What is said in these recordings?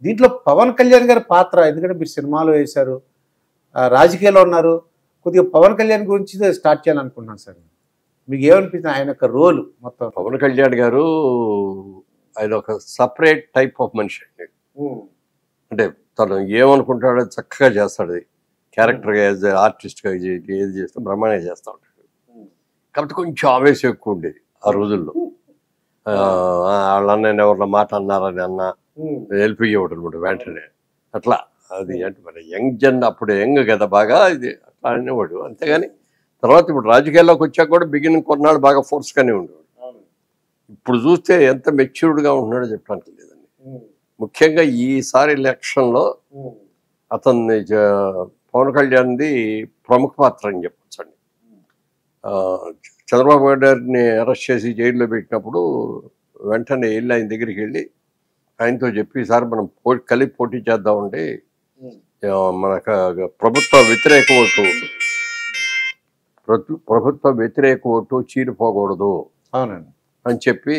దీంట్లో పవన్ కళ్యాణ్ గారి పాత్ర, ఎందుకంటే మీరు సినిమాలో వేశారు, రాజకీయాల్లో ఉన్నారు, కొద్దిగా పవన్ కళ్యాణ్ గురించి స్టార్ట్ చేయాలనుకుంటున్నాను సార్. మీకు ఏమనిపిస్తుంది ఆయన యొక్క రోల్ మొత్తం? పవన్ కళ్యాణ్ గారు ఆయన ఒక సపరేట్ టైప్ ఆఫ్ మనిషి అండి. అంటే తను ఏమనుకుంటాడో చక్కగా చేస్తాడు. క్యారెక్టర్గా యాజ్ ఆర్టిస్ట్గా ఏది చేస్తే బ్రహ్మాండంగా చేస్తూ ఉంటాడు. కాబట్టి కొంచెం ఆవేశం ఎక్కువ ఉండేది ఆ రోజుల్లో. వాళ్ళ అన్నయ్య ఎవరిన మాట అన్నారని అన్నా వెళ్ళిపోయేవాడు అనమాట వెంటనే. అట్లా అది అంటే మన యంగ్ అప్పుడు యంగ్ కదా బాగా, ఇది అట్లా అనేవాడు. అంతేగాని తర్వాత ఇప్పుడు రాజకీయాల్లోకి వచ్చాక కూడా బిగినింగ్ కొన్నాళ్ళు బాగా ఫోర్స్గానే ఉండేవాడు. ఇప్పుడు చూస్తే ఎంత మెచ్యూర్డ్గా ఉంటున్నాడో చెప్పడానికి లేదండి. ముఖ్యంగా ఈసారి ఎలక్షన్లో అతన్ని పవన్ కళ్యాణ్ది ప్రముఖ పాత్ర అని చెప్పొచ్చండి. చంద్రబాబు గారిని అరెస్ట్ చేసి జైల్లో పెట్టినప్పుడు వెంటనే వెళ్ళి ఆయన దగ్గరికి వెళ్ళి ఆయనతో చెప్పి, సార్ మనం కలిపి పోటీ చేద్దామండి, మనకు ప్రభుత్వ వ్యతిరేక ఓటు చీలిపోకూడదు అని చెప్పి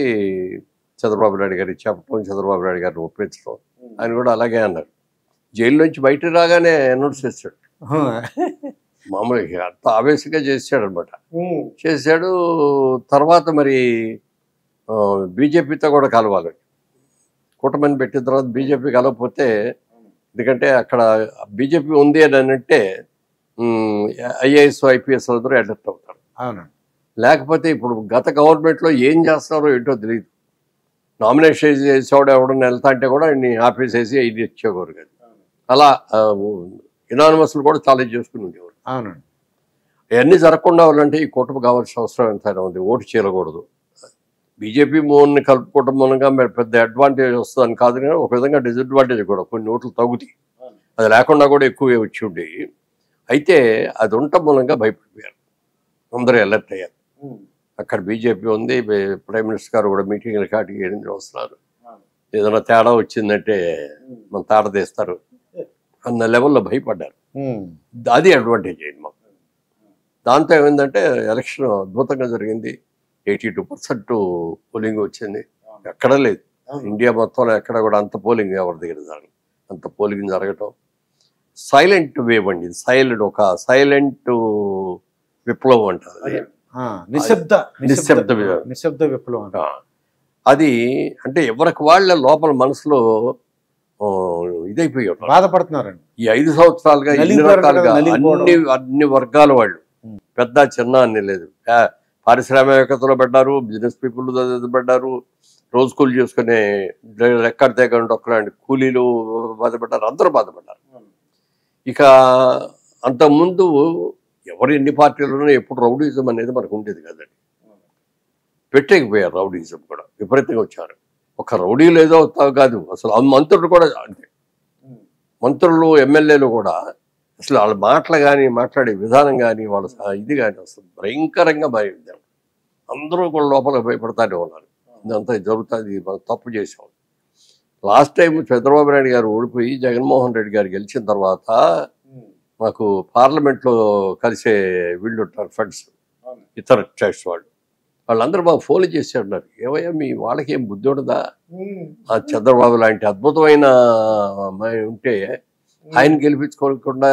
చంద్రబాబు నాయుడు గారికి చెప్పడం, చంద్రబాబు నాయుడు గారిని ఒప్పించడం. ఆయన కూడా అలాగే అన్నారు. జైలు నుంచి బయటకు రాగానే అనౌన్స్ చేశాడు. మామూలుగా అంత ఆవేశంగా చేశాడు అనమాట. చేశాడు. తర్వాత మరి బీజేపీతో కూడా కలవాలి, కూటమిని పెట్టిన తర్వాత బీజేపీ కలవకపోతే, ఎందుకంటే అక్కడ బీజేపీ ఉంది అని అంటే ఐఏఎస్ ఐపీఎస్ అందరూ అడప్ట్ అవుతారు. లేకపోతే ఇప్పుడు గత గవర్నమెంట్లో ఏం చేస్తున్నారో ఏంటో తెలియదు. నామినేషన్ చేసేవాడు ఎవడన్నా వెళ్తా అంటే కూడా ఆయన్ని ఆపేసేసి ఇది ఇచ్చేవారు కదా. అలా ఇనానిమస్లు కూడా చాలా చేసుకుని ఉండేవారు. అవన్నీ జరగకుండా వాళ్ళంటే ఈ కూటమి కావాల్సిన అవసరం ఎంతైనా ఉంది. ఓటు చేయకూడదు. బీజేపీ మోన్ని కలుపుకోవడం మూలంగా మీరు పెద్ద అడ్వాంటేజ్ వస్తుందని కాదు, కానీ ఒక విధంగా డిసడ్వాంటేజ్ కూడా, కొన్ని ఓట్లు తగ్గుతాయి. అది లేకుండా కూడా ఎక్కువే వచ్చి ఉండేవి. అయితే అది ఉండటం మూలంగా భయపడిపోయారు, అందరూ అలర్ట్ అయ్యారు. అక్కడ బీజేపీ ఉంది, ప్రైమ్ మినిస్టర్ గారు కూడా మీటింగ్లు కాటికి వస్తున్నారు. ఏదైనా తేడా వచ్చిందంటే మన తాట తీస్తారు అన్న లెవెల్లో భయపడ్డారు. అది అడ్వాంటేజ్ అయింది మాకు. దాంతో ఏమైందంటే ఎలక్షన్ అద్భుతంగా జరిగింది. 82% పోలింగ్ వచ్చింది. ఎక్కడ లేదు ఇండియా మొత్తంలో ఎక్కడ కూడా అంత పోలింగ్ ఎవరి దగ్గర జరగదు. అంత పోలింగ్ జరగటం సైలెంట్ వేవ్ అండి. ఒక సైలెంట్ విప్లవం అంటారు. నిశ్శబ్ద విప్లవం. అది అంటే ఎవరికి వాళ్ళ లోపల మనసులో ఇదైపోయారు, బాధపడుతున్నారండి. ఈ 5 సంవత్సరాలుగా ఎన్ని రకాలుగా అన్ని వర్గాల వాళ్ళు, పెద్ద చిన్న అన్ని లేదు. పారిశ్రామికతలో పడ్డారు, బిజినెస్ పీపుల్ పడ్డారు, రోజు కూలి చేసుకునే రెక్కడి తెగండి ఒక్కలాంటి కూలీలు బాధపడ్డారు, అందరూ బాధపడ్డారు. ఇక అంతకుముందు ఎవరు ఎన్ని పార్టీలున్నా ఎప్పుడు రౌడీజం అనేది మనకు ఉండేది కదండి. పెట్టేకపోయారు రౌడీజం కూడా, విపరీతంగా వచ్చారు. ఒక రౌడీలు ఏదో కాదు, అసలు మంత్రులు కూడా అంతే. మంత్రులు ఎమ్మెల్యేలు కూడా అసలు వాళ్ళ మాటలు కానీ, మాట్లాడే విధానం కానీ, వాళ్ళ ఇది కానీ అసలు భయంకరంగా భయపడ్డారు. అందరూ కూడా లోపల భయపడతానే ఉన్నారు. ఇదంతా జరుగుతుంది, మనం తప్పు చేసాం. లాస్ట్ టైం చంద్రబాబు నాయుడు గారు ఓడిపోయి జగన్మోహన్ రెడ్డి గారు గెలిచిన తర్వాత మాకు పార్లమెంట్లో కలిసే వీళ్ళు ఉంటారు, ఫ్రెండ్స్, ఇతర స్టేట్స్ వాళ్ళందరూ మాకు ఫోన్లు చేసి అన్నారు, ఏమయ్యా మీ వాళ్ళకి ఏం బుద్ధి ఉండదా? ఆ చంద్రబాబు లాంటి అద్భుతమైన అమ్మాయి ఉంటే ఆయన గెలిపించుకోకుండా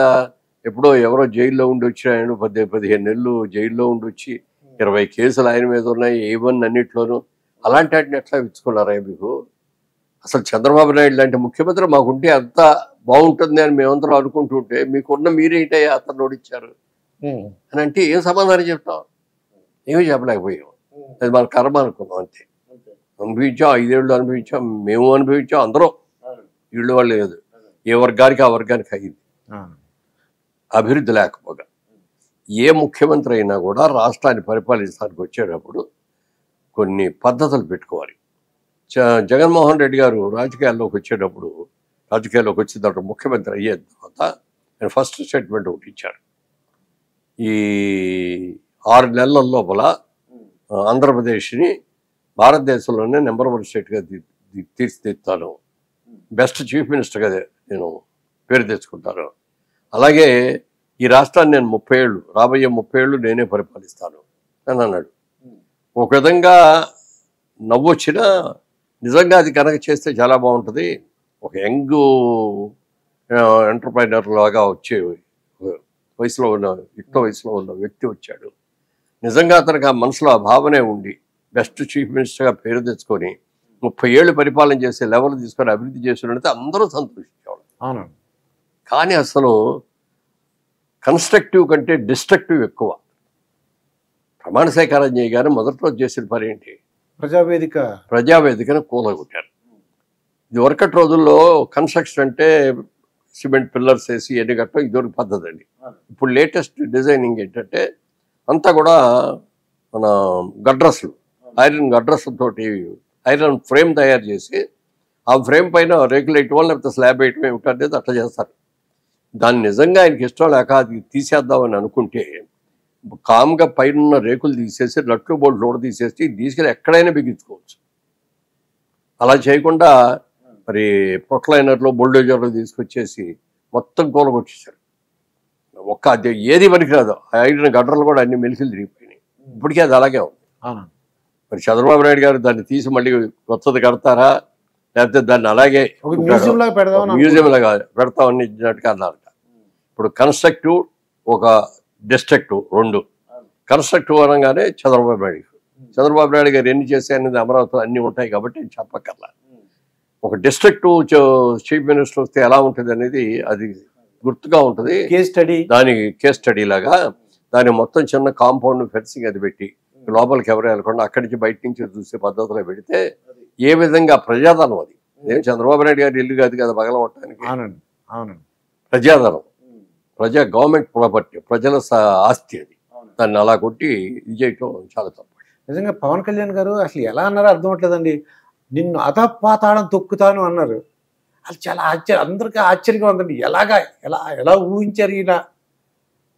ఎప్పుడో ఎవరో జైల్లో ఉండి వచ్చి, ఆయన 15 నెలలు జైల్లో ఉండి వచ్చి 20 కేసులు ఆయన మీద ఉన్నాయి, A1 అన్నింటిలోనూ. అలాంటి వాటిని ఎట్లా ఇచ్చుకున్నారా మీకు? అసలు చంద్రబాబు నాయుడు లాంటి ముఖ్యమంత్రి మాకుంటే అంత బాగుంటుంది అని మేమందరం అనుకుంటుంటే మీకున్న మీరేంటయ్యా అతను ఓడిచ్చారు అని అంటే ఏం సమాధానం చెప్తాం? ఏమీ చెప్పలేకపోయాం. అది మన కర్మ అనుకున్నాం అంతే. అనుభవించాం, 5 ఏళ్ళు అనుభవించాం, మేము అనుభవించాం, అందరం. వీళ్ళు వాళ్ళు లేదు, ఏ వర్గానికి ఆ వర్గానికి అయింది. అభివృద్ధి లేకపోగా ఏ ముఖ్యమంత్రి అయినా కూడా రాష్ట్రాన్ని పరిపాలించడానికి వచ్చేటప్పుడు కొన్ని పద్ధతులు పెట్టుకోవాలి. జగన్మోహన్ రెడ్డి గారు రాజకీయాల్లోకి వచ్చిన తర్వాత ముఖ్యమంత్రి అయ్యే తర్వాత ఆయన ఫస్ట్ స్టేట్మెంట్ ఒకటి ఇచ్చారు. ఈ 6 నెలల లోపల ఆంధ్రప్రదేశ్ని భారతదేశంలోనే నెంబర్ 1 స్టేట్గా తీర్చిదిద్దుతాను, బెస్ట్ చీఫ్ మినిస్టర్గా నేను పేరు తెచ్చుకుంటాను, అలాగే ఈ రాష్ట్రాన్ని నేను 30 ఏళ్ళు, రాబోయే 30 ఏళ్ళు నేనే పరిపాలిస్తాను అని అన్నాడు. ఒక విధంగా నవ్వొచ్చినా నిజంగా అది కనుక చేస్తే చాలా బాగుంటుంది. ఒక యంగ్ ఎంటర్ప్రైనర్ లాగా వచ్చే వయసులో ఉన్న యుక్త వయసులో ఉన్న వ్యక్తి వచ్చాడు. నిజంగా అతనికి ఆ మనసులో ఆ భావనే ఉండి బెస్ట్ చీఫ్ మినిస్టర్గా పేరు తెచ్చుకొని 30 ఏళ్ళు పరిపాలన చేసే లెవెల్ తీసుకొని అభివృద్ధి చేస్తున్నట్టు అందరూ సంతోషించేవాళ్ళు. అవునండి. కానీ అసలు కన్స్ట్రక్టివ్ కంటే డిస్ట్రక్టివ్ ఎక్కువ. ప్రమాణ స్వీకారం చేయగానే మొదటి రోజు చేసిన పని ఏంటి? ప్రజావేదికను కూలగొట్టారు. ఇది వరకటి రోజుల్లో కన్స్ట్రక్షన్ అంటే సిమెంట్ పిల్లర్స్ వేసి ఎన్ని కట్టో ఇదొక పద్ధతి అండి. ఇప్పుడు లేటెస్ట్ డిజైనింగ్ ఏంటంటే అంతా కూడా మన గడ్రస్లు, ఐరన్ గడ్రస్లతోటి ఐరన్ ఫ్రేమ్ తయారు చేసి ఆ ఫ్రేమ్ పైన రేకులు వేయటం లేకపోతే స్లాబ్ వేయటం ఏమిటనేది అట్లా చేస్తారు. దాన్ని నిజంగా ఆయనకి ఇష్టం లేక అది తీసేద్దామని అనుకుంటే కామ్గా పైన రేకులు తీసేసి నట్లు బోల్ట్ లోడ్ తీసేసి తీసుకెళ్ళి ఎక్కడైనా బిగించుకోవచ్చు. అలా చేయకుండా మరి ప్రొక్లైనర్లో బుల్డోజర్లు తీసుకొచ్చేసి మొత్తం కూలగొట్టేశారు. ఒక్క అది ఏది పనికిరాదు. ఐరన్ గడ్డలు కూడా అన్ని మెలికలు తిరిగిపోయినాయి. ఇప్పటికీ అది అలాగే ఉంది. మరి చంద్రబాబు నాయుడు గారు దాన్ని తీసి మళ్ళీ కొత్తది కడతారా లేకపోతే దాన్ని అలాగే మ్యూజియం లాగా పెడతామని ఇచ్చినట్టుగా అన్నారట. ఇప్పుడు కన్స్ట్రక్టివ్ ఒక డిస్ట్రక్టివ్ రెండు. కన్స్ట్రక్టివ్ అనగానే చంద్రబాబు నాయుడు గారు ఎన్ని చేశాయనేది అమరావతిలో అన్నీ ఉంటాయి కాబట్టి చెప్పక్కర్లా. ఒక డిస్ట్రక్టివ్ చీఫ్ మినిస్టర్ వస్తే ఎలా ఉంటుంది అనేది అది గుర్తుగా ఉంటుంది. దానికి కేస్ స్టడీ లాగా దాని మొత్తం చిన్న కాంపౌండ్ ఫెన్సింగ్ అది పెట్టి లోపలికి ఎవరు వెళ్ళకుండా అక్కడి నుంచి బయట నుంచి చూసే పద్ధతిలో పెడితే ఏ విధంగా ప్రజాధనం అది ఏం చంద్రబాబు నాయుడు గారి ఇల్లు కాదు కదా పగలగొట్టడానికి. ప్రజాధనం, గవర్నమెంట్ ప్రాపర్టీ, ప్రజల ఆస్తి అది. దాన్ని అలా కొట్టి ఇది చేయటం చాలా తప్పు. నిజంగా పవన్ కళ్యాణ్ గారు అసలు ఎలా అన్నారో అర్థం అవట్లేదండి. నిన్ను అధపాతాళం తొక్కుతాను అన్నారు. అది చాలా అందరికీ ఆశ్చర్యంగా ఉందండి. ఎలా ఊహించారు ఇలా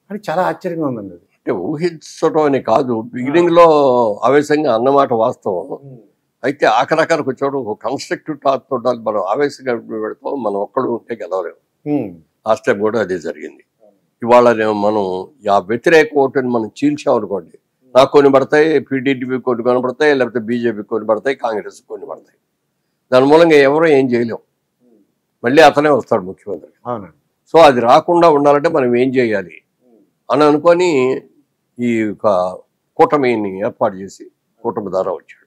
అని చాలా ఆశ్చర్యంగా ఉందండి. అది అంటే ఊహించడం అని కాదు, బిగినింగ్ లో ఆవేశంగా అన్నమాట వాస్తవం. అయితే ఆఖరాఖరికి వచ్చాడు ఒక కన్స్ట్రక్టివ్ టాక్ తోటి మనం ఆవేశంగా పెడతాం, మనం ఒక్కడు ఉంటే గెలవలేము. లాస్ట్ టైం కూడా అదే జరిగింది. ఇవాళ మనం ఆ వ్యతిరేక ఓటుని మనం చీల్చామనుకోండి, నాకు కొన్ని పడతాయి, పీటీడీపీ కొన్ని పడతాయి, లేకపోతే బీజేపీ కొన్ని పడతాయి, కాంగ్రెస్ కొన్ని పడతాయి. దాని మూలంగా ఎవరో ఏం చేయలేం, మళ్ళీ అతనే వస్తాడు ముఖ్యమంత్రి. సో అది రాకుండా ఉండాలంటే మనం ఏం చేయాలి అని అనుకొని ఈ కూటమిని ఏర్పాటు చేసి కూటమి ద్వారా వచ్చాడు.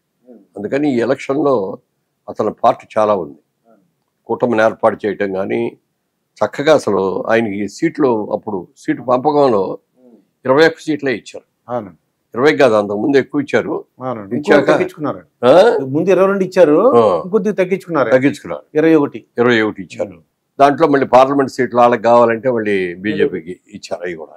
అందుకని ఈ ఎలక్షన్లో అతని పార్టీ చాలా ఉంది. కూటమిని ఏర్పాటు చేయటం కానీ చక్కగా అసలు ఆయనకి సీట్లు అప్పుడు సీటు పంపకంలో 21 సీట్లే ఇచ్చారు. 20 కాదు, అంతకుముందు ఎక్కువ ఇచ్చారు. ముందు 22 ఇచ్చారు, కొద్దిగా తగ్గించుకున్నారు 21 ఇచ్చారు. దాంట్లో మళ్ళీ పార్లమెంట్ సీట్లు వాళ్ళకి కావాలంటే మళ్ళీ బీజేపీకి ఇచ్చారు. అవి కూడా